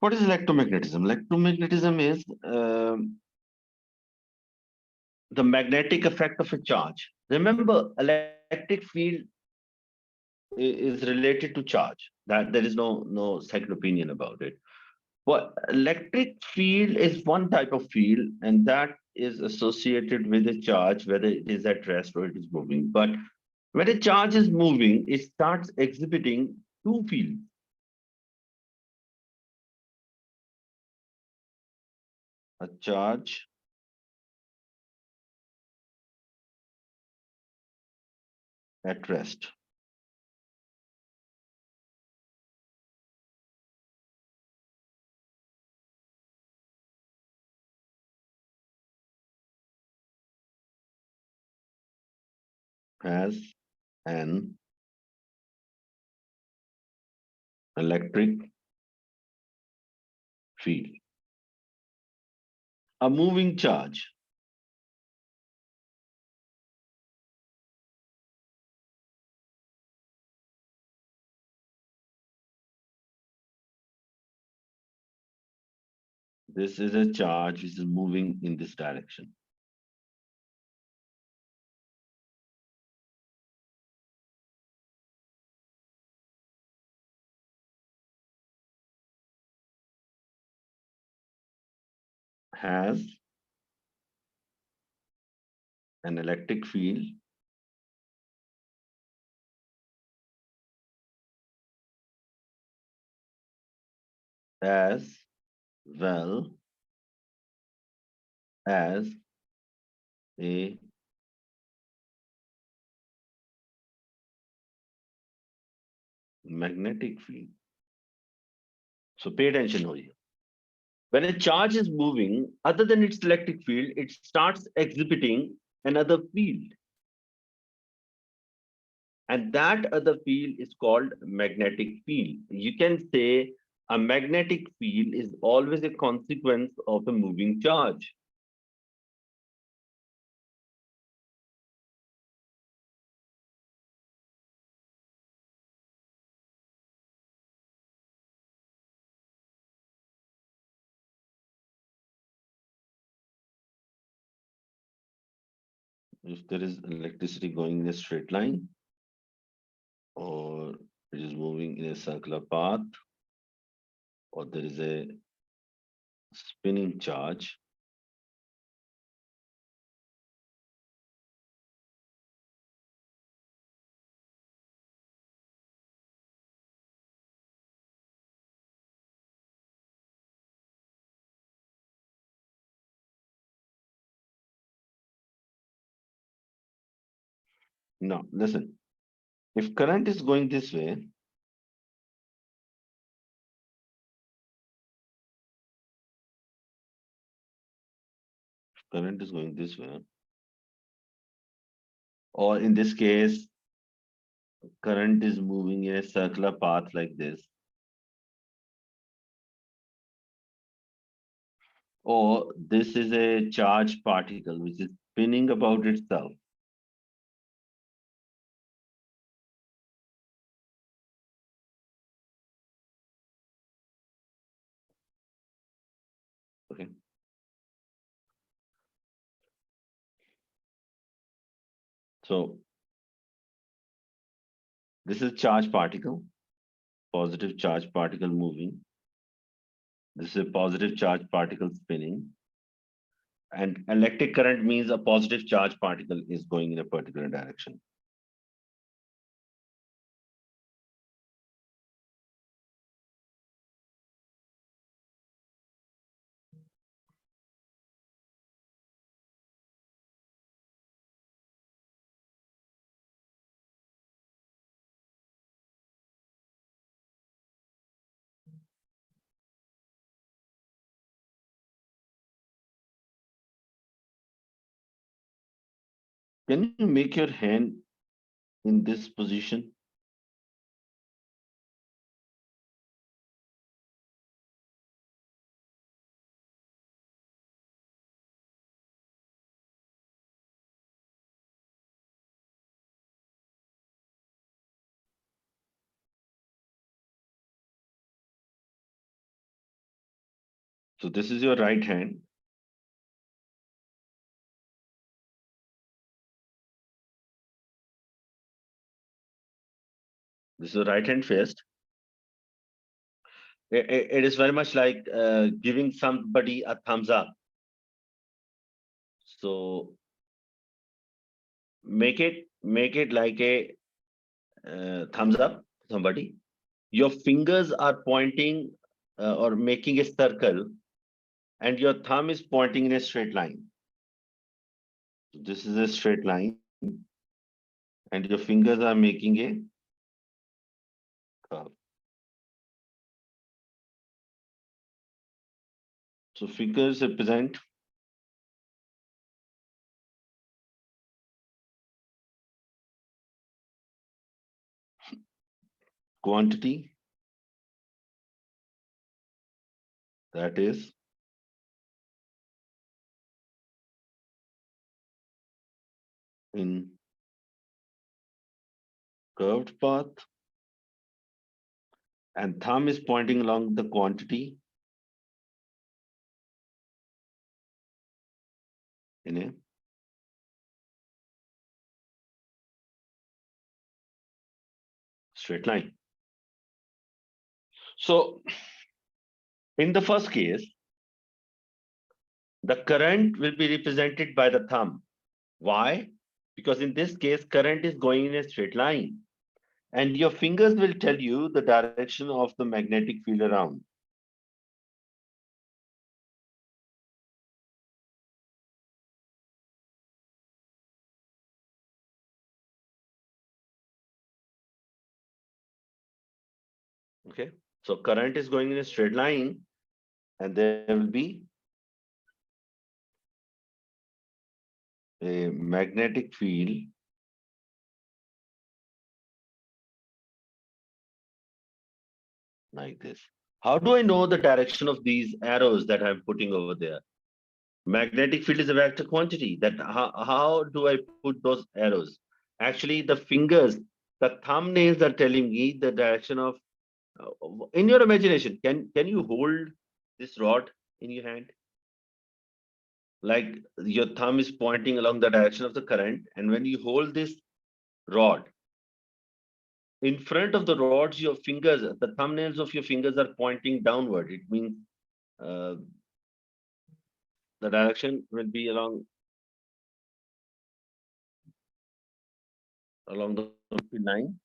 What is electromagnetism? Electromagnetism is the magnetic effect of a charge. Remember, electric field is related to charge. That there is no second opinion about it. Well, electric field is one type of field, and that is associated with a charge, whether it is at rest or it is moving. But when a charge is moving, it starts exhibiting two fields. A charge at rest has an electric field. A moving charge. This is a charge which is moving in this direction. Has an electric field as well as a magnetic field. So pay attention over here. When a charge is moving, other than its electric field, it starts exhibiting another field. And that other field is called magnetic field. You can say a magnetic field is always a consequence of a moving charge. If there is electricity going in a straight line, or it is moving in a circular path, or there is a spinning charge, now listen, if current is going this way, current is going this way, or in this case, current is moving in a circular path like this, or this is a charged particle which is spinning about itself. Okay. So this is charged particle, positive charge particle moving. This is a positive charge particle spinning. And electric current means a positive charge particle is going in a particular direction. Can you make your hand in this position? So this is your right hand. This is your right hand fist. It is very much like giving somebody a thumbs up. So make it like a thumbs up, somebody. Your fingers are pointing or making a circle, and your thumb is pointing in a straight line. So this is a straight line, and your fingers are making a curve. So fingers represent quantity, that is in curved path, and thumb is pointing along the quantity in a straight line. So in the first case, the current will be represented by the thumb. Why? Because in this case, current is going in a straight line, and your fingers will tell you the direction of the magnetic field around. Okay, so current is going in a straight line, and there will be a magnetic field like this. How do I know the direction of these arrows that I'm putting over there? Magnetic field is a vector quantity. That how do I put those arrows? Actually, the fingers, the thumbnails are telling me the direction of. In your imagination, can you hold this rod in your hand? Like your thumb is pointing along the direction of the current, and when you hold this rod, in front of the rods, your fingers, the thumbnails of your fingers are pointing downward. It means uh, the direction will be along the line.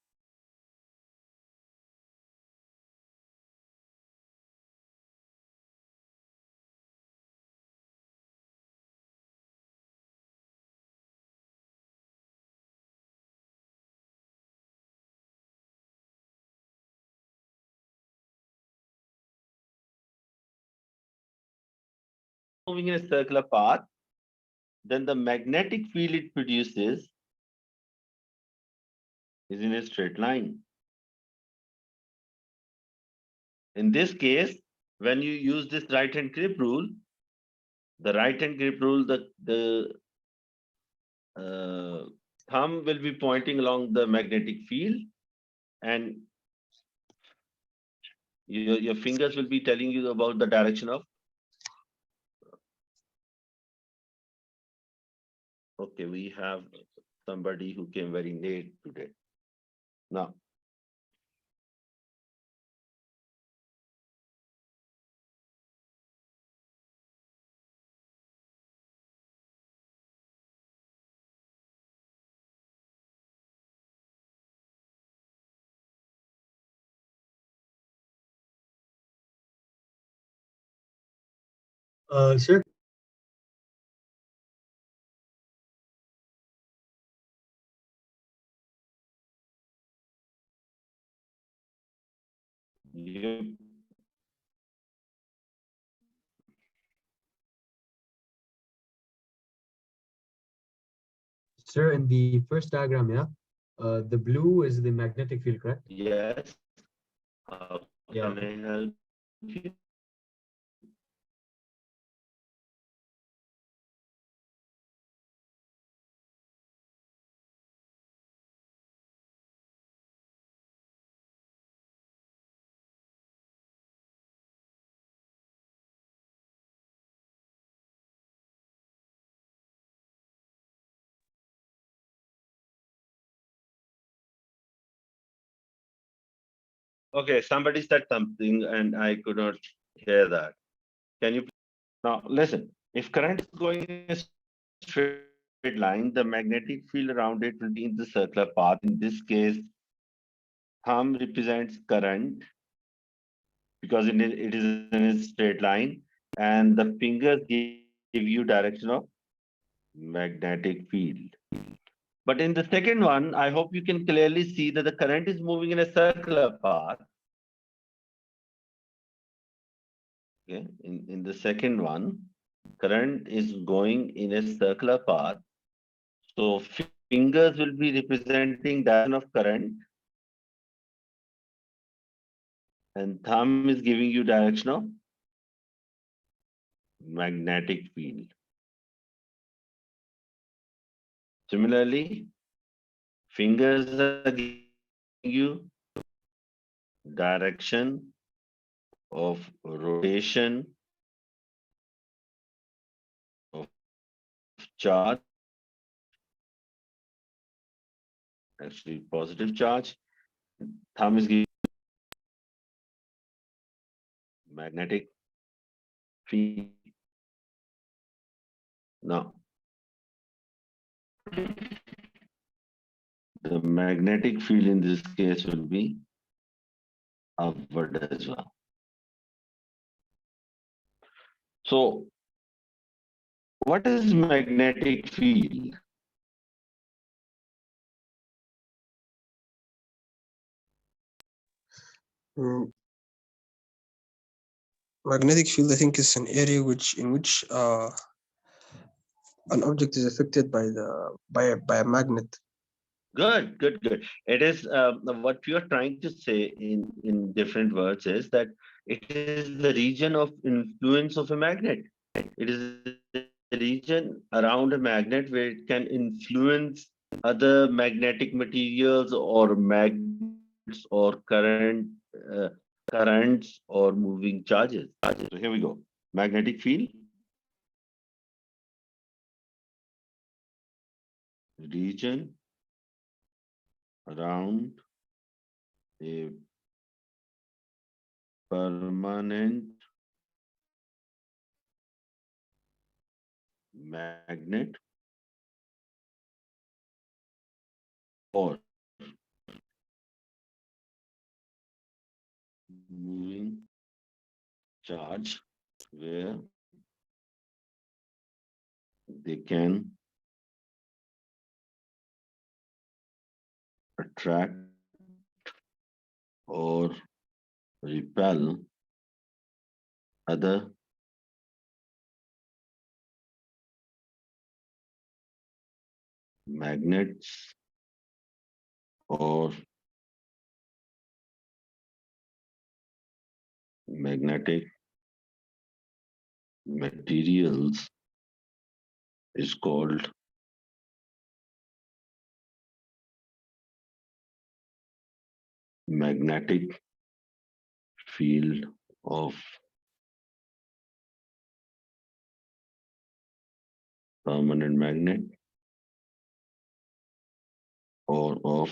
Moving in a circular path, then the magnetic field it produces is in a straight line. In this case, when you use this right hand grip rule, the uh, thumb will be pointing along the magnetic field, and your fingers will be telling you about the direction of. Okay, we have somebody who came very late today. Now, Sir, you, sir, in the first diagram, yeah, the blue is the magnetic field, correct? yes, how Yeah. can I help you? Okay, somebody said something and I could not hear that. Can you now listen? If current is going in a straight line, the magnetic field around it will be in the circular path. In this case, thumb represents current because it is in a straight line, and the fingers give you direction of magnetic field. But in the second one, I hope you can clearly see that the current is moving in a circular path. Okay, in the second one, current is going in a circular path. So fingers will be representing direction of current, and thumb is giving you direction of magnetic field. Similarly, fingers are giving you direction of rotation of charge, actually positive charge. Thumb is giving magnetic field. Now, the magnetic field in this case will be upward as well. So, what is magnetic field? Mm, Magnetic field, I think, is an area in which an object is affected by by a magnet. Good, good, good. It is what you are trying to say in different words is that it is the region of influence of a magnet. It is the region around a magnet where it can influence other magnetic materials or magnets or currents or moving charges. So here we go. Magnetic field, region around a permanent magnet or moving charge where they can attract or repel other magnets or magnetic materials is called magnetic field of permanent magnet or of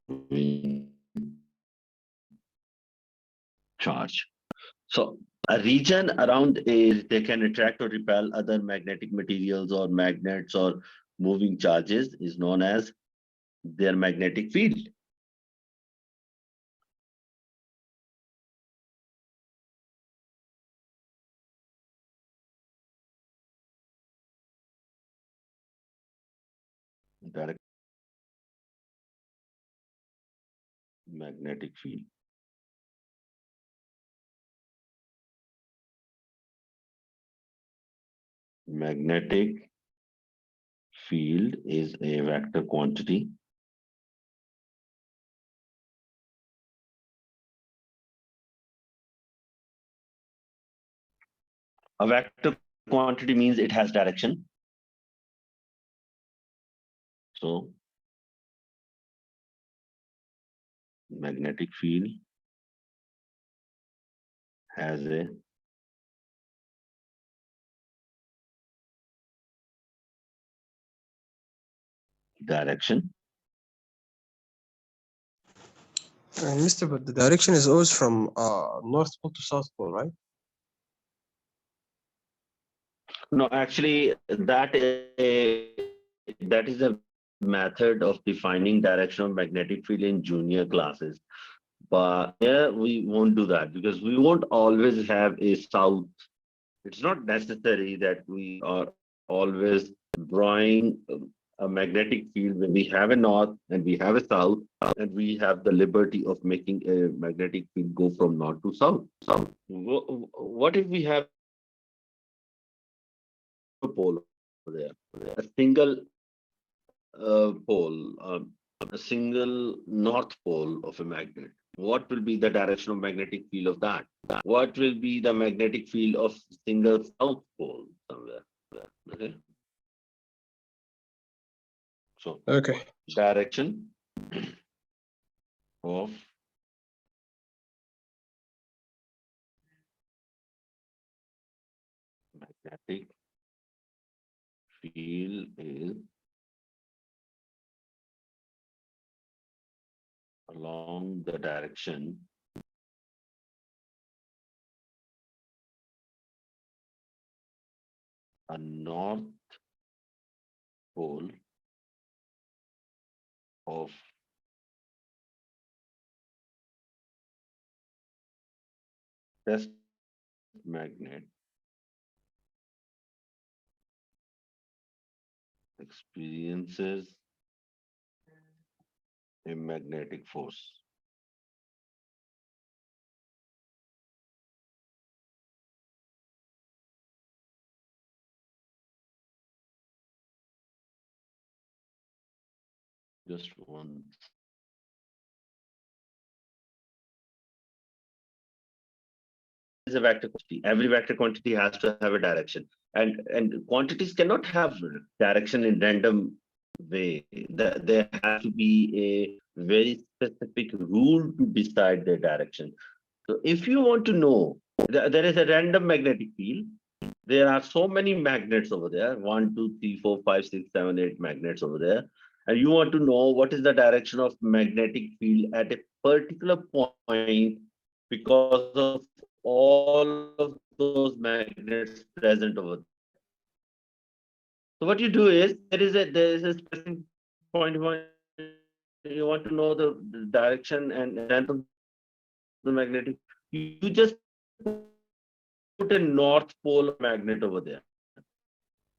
moving charge. So a region around a they can attract or repel other magnetic materials or magnets or moving charges is known as their magnetic field. Direct magnetic field. Magnetic field is a vector quantity. A vector quantity means it has direction. So magnetic field has a direction. Mister, but the direction is always from North Pole to South Pole, right? No, actually, that is a method of defining direction of magnetic field in junior classes. But here we won't do that because we won't always have a south. It's not necessary that we are always drawing a magnetic field when we have a north and we have a south, and we have the liberty of making a magnetic field go from north to south. What if we have a pole over there, a single a single north pole of a magnet? What will be the direction of magnetic field of that? What will be the magnetic field of single south pole somewhere? Okay. So Okay. direction of magnetic field is along the direction a north pole of test magnet experiences a magnetic force. Just one. Is a vector quantity. Every vector quantity has to have a direction, and quantities cannot have direction in random way. There has to be a very specific rule to decide their direction. So if you want to know, there is a random magnetic field. There are so many magnets over there, 1, 2, 3, 4, 5, 6, 7, 8 magnets over there. And you want to know what is the direction of magnetic field at a particular point because of all of those magnets present over there. So what you do is there is a specific point you want to know the direction and length of the magnetic. You just put a north pole of magnet over there.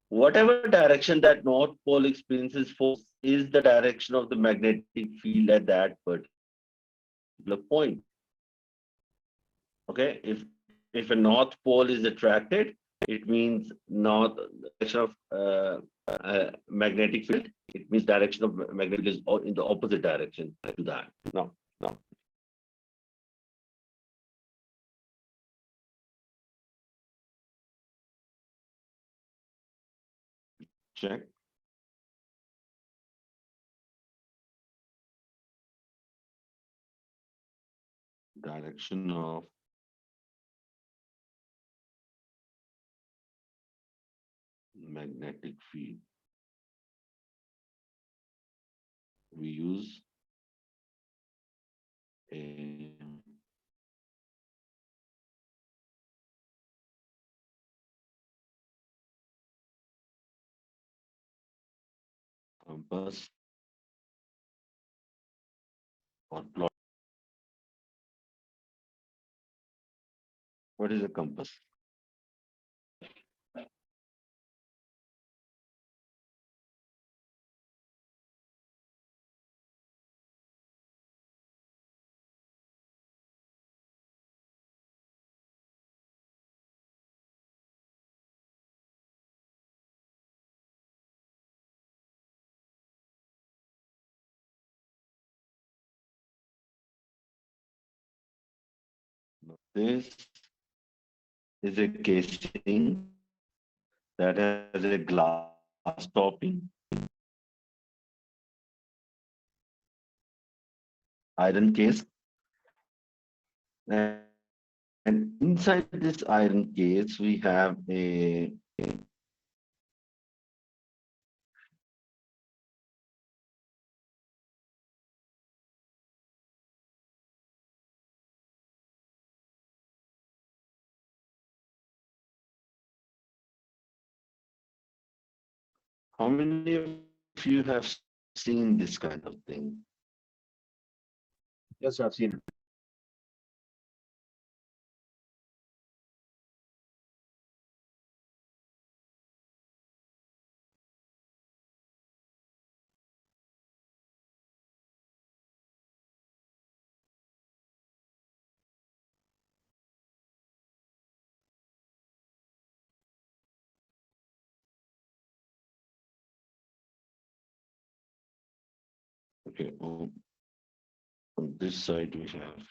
Whatever direction that north pole experiences force is the direction of the magnetic field at that particular point. Okay, if a north pole is attracted, it means north direction of magnetic field. It means direction of magnetic field is in the opposite direction to that. No. Check direction of magnetic field. We use a compass or plot. What is a compass? This is a casing that has a glass topping, iron case, and inside this iron case we have a How many of you have seen this kind of thing? Yes, I've seen it. Okay, on this side we have.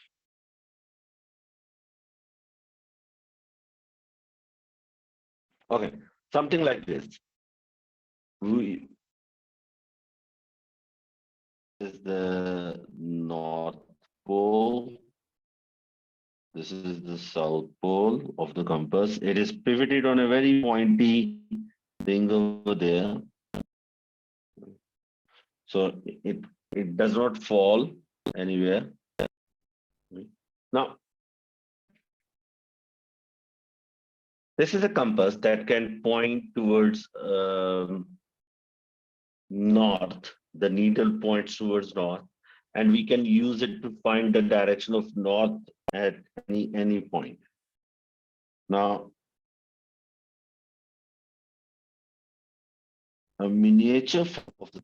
Okay, something like this. We is the North Pole. This is the South Pole of the compass. It is pivoted on a very pointy thing over there. So it does not fall anywhere. Now, this is a compass that can point towards north. The needle points towards north, and we can use it to find the direction of north at any point. Now, a miniature of the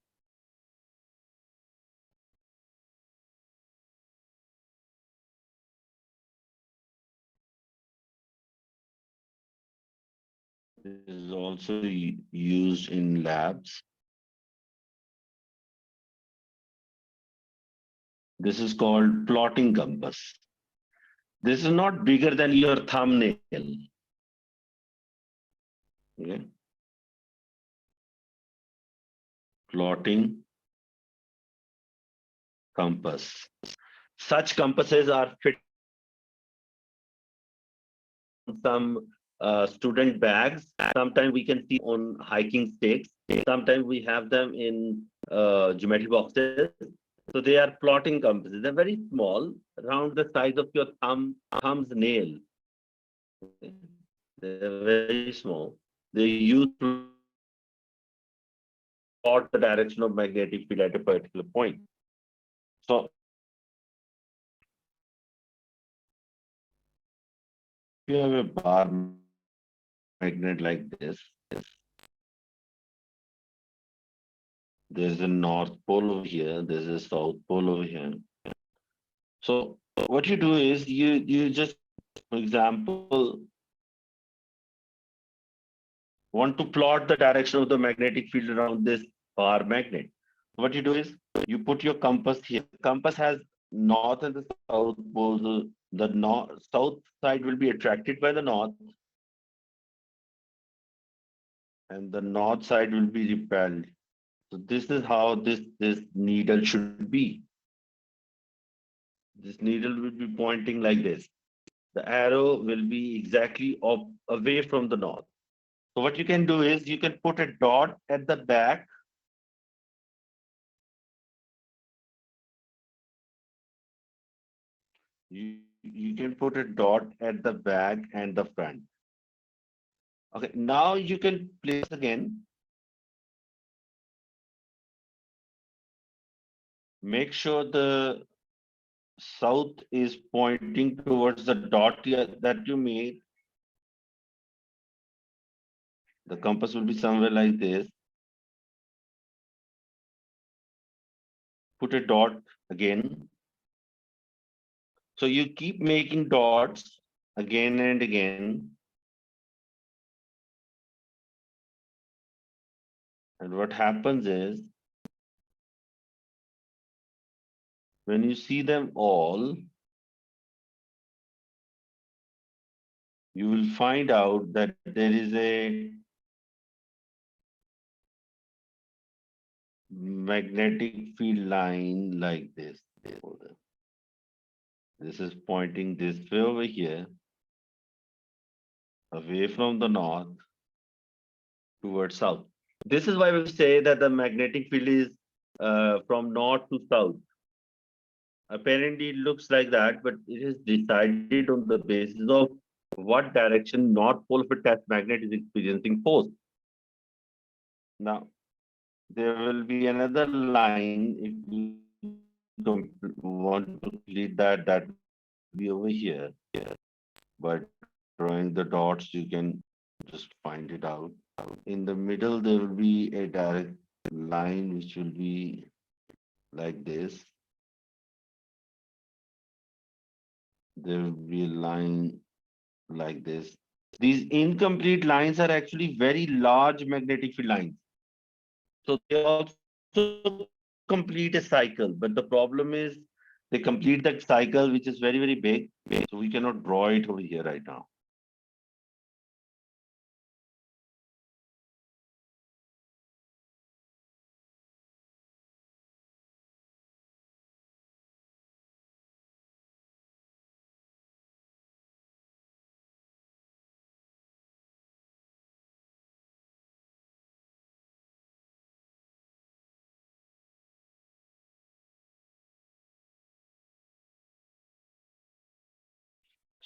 is also used in labs. This is called plotting compass. This is not bigger than your thumbnail. Okay. Plotting compass. Such compasses are fit on some student bags. Sometimes we can see on hiking sticks. Sometimes we have them in geometry boxes. So they are plotting compasses. They're very small, around the size of your thumb's nail. They're very small. They use to plot the direction of magnetic field at a particular point. So if you have a bar magnet like this, there's a north pole over here, there's a south pole over here. So what you do is you just, for example, want to plot the direction of the magnetic field around this bar magnet. What you do is you put your compass here. Compass has north and the south poles. The south side will be attracted by the north, and the north side will be repelled. So this is how this needle should be. This needle will be pointing like this. The arrow will be exactly away from the north. So what you can do is you can put a dot at the back. You can put a dot at the back and the front. Okay, now you can place again. Make sure the south is pointing towards the dot that you made. The compass will be somewhere like this. Put a dot again. So you keep making dots again and again. And what happens is, when you see them all, you will find out that there is a magnetic field line like this. This is pointing this way over here, away from the north towards south. This is why we say that the magnetic field is from north to south. Apparently, it looks like that, but it is decided on the basis of what direction north pole of a test magnet is experiencing force. Now, there will be another line. If you want to complete that, that will be over here. By drawing the dots, you can just find it out. In the middle, there will be a direct line which will be like this. There will be a line like this. These incomplete lines are actually very large magnetic field lines. So they also complete a cycle, but the problem is they complete that cycle, which is very, very big. So we cannot draw it over here right now.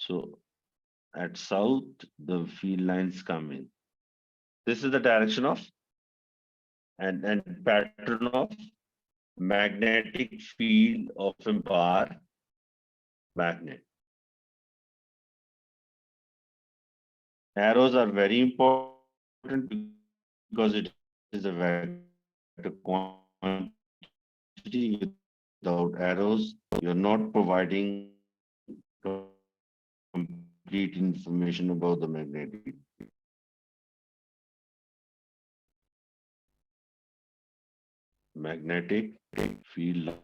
So at south, the field lines come in. This is the direction of and pattern of magnetic field of a bar magnet. Arrows are very important because it is a vector quantity. Without arrows, you're not providing complete information about the magnetic field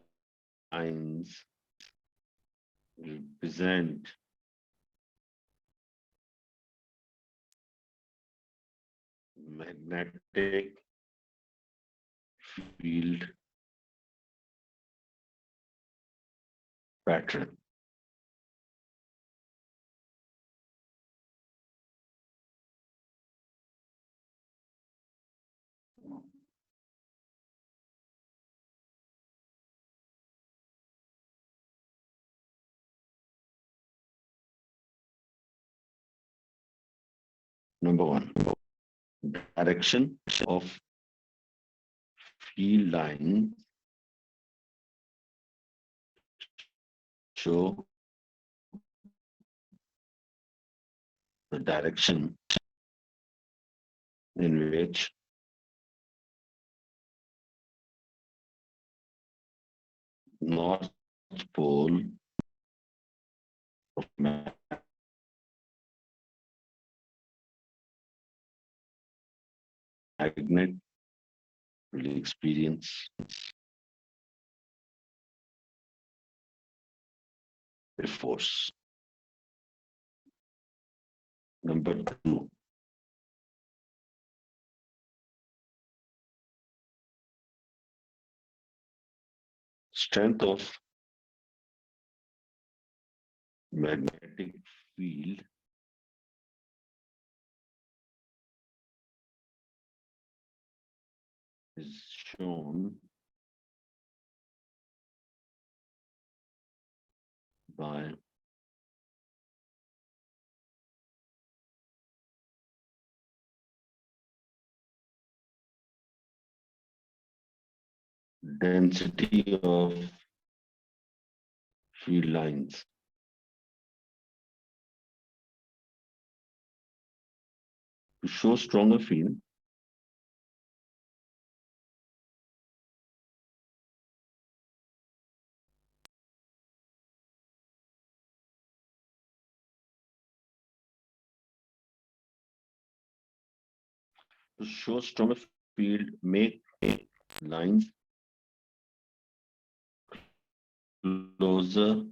lines represent magnetic field pattern. Number one, direction of field line show the direction in which north pole of magnet will experience a force. Number two, strength of magnetic field is shown by density of field lines. To show stronger field, field, make lines closer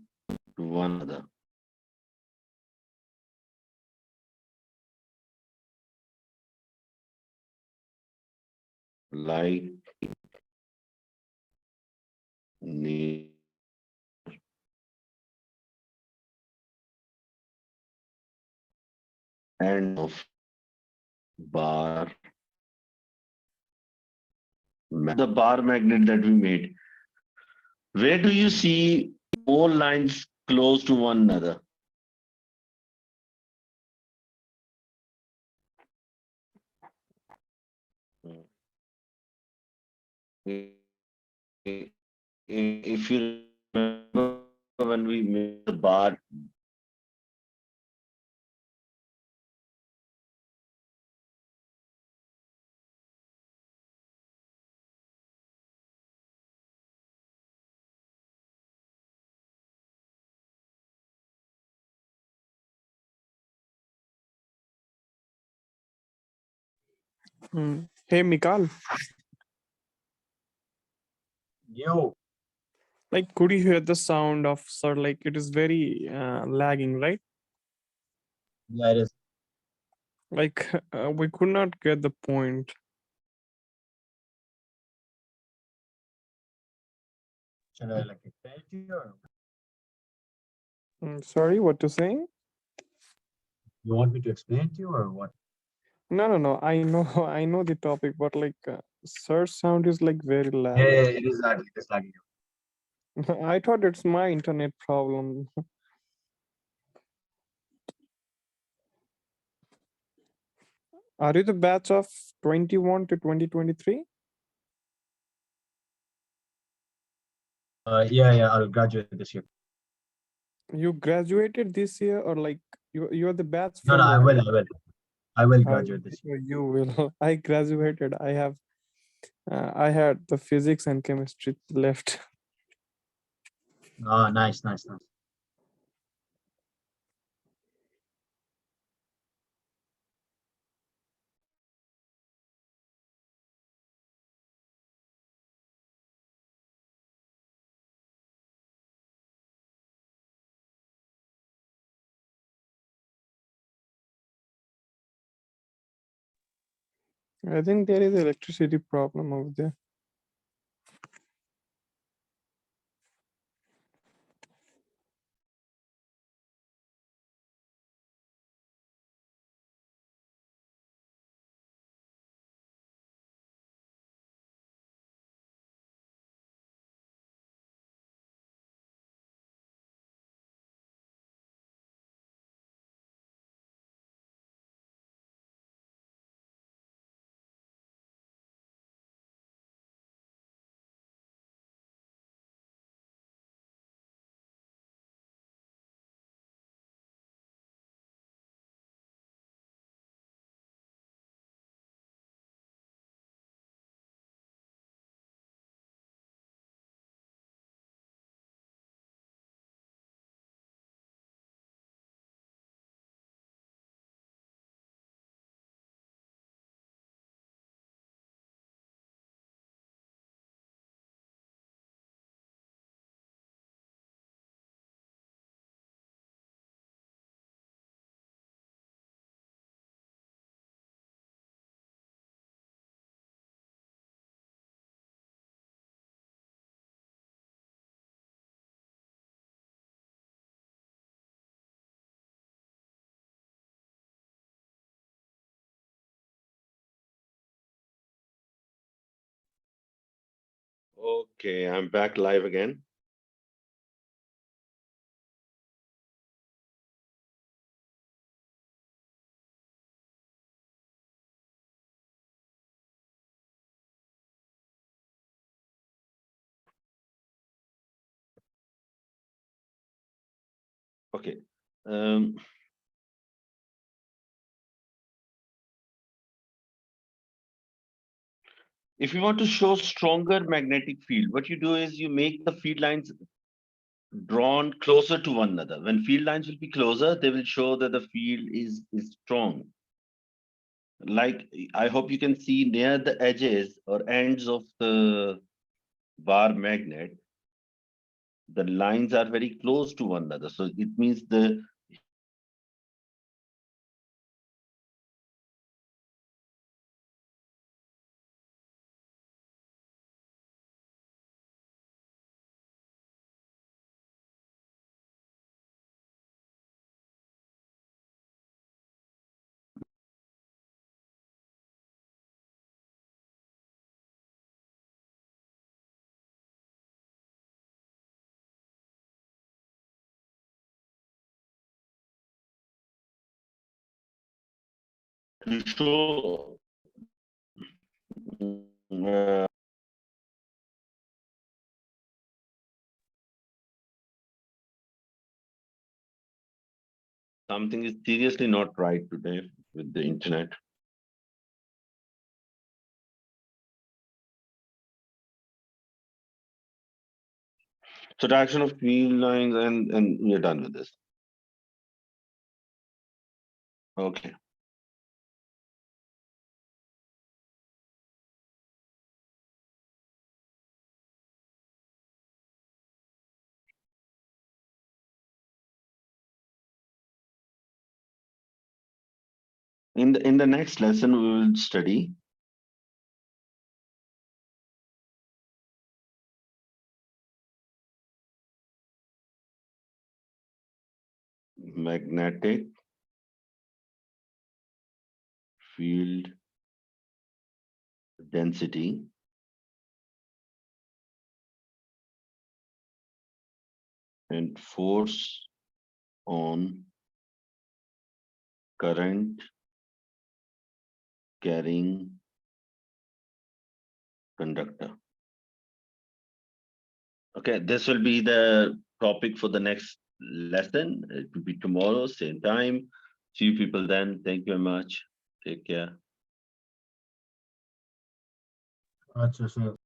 to one another. Like near end of bar, the bar magnet that we made. Where do you see more lines close to one another? If you remember when we made the bar, Hey, Mikal, Yo. like, could you hear the sound of, sir? Like, it is very lagging, right? Yeah, it is. Like, we could not get the point. Should I like explain it to you, or Sorry, what to say? you want me to explain it to you, or what? No. I know, I know the topic, but like, sir's sound is like very Yeah, lagging. it is lagging. It's lagging. I thought it's my internet problem. Are you the batch of 21 to 2023? Yeah, I'll graduate this year. You graduated this year, or like you're the batch No, from I the. will. I will Uh, graduate this year. you will. I graduated. I had the physics and chemistry left. Ah, nice. I think there is electricity problem over there. okay, I'm back live again. Okay. Um, if you want to show stronger magnetic field, what you do is you make the field lines drawn closer to one another. When field lines will be closer, they will show that the field is strong. Like I hope you can see near the edges or ends of the bar magnet, the lines are very close to one another. So it means the to show Something is seriously not right today with the internet. So direction of field lines, and we're done with this. Okay. In the next lesson, we will study magnetic field density and force on current carrying conductor. Okay, this will be the topic for the next lesson. It will be tomorrow, same time. See you people then. Thank you very much. Take care. Achha, sir.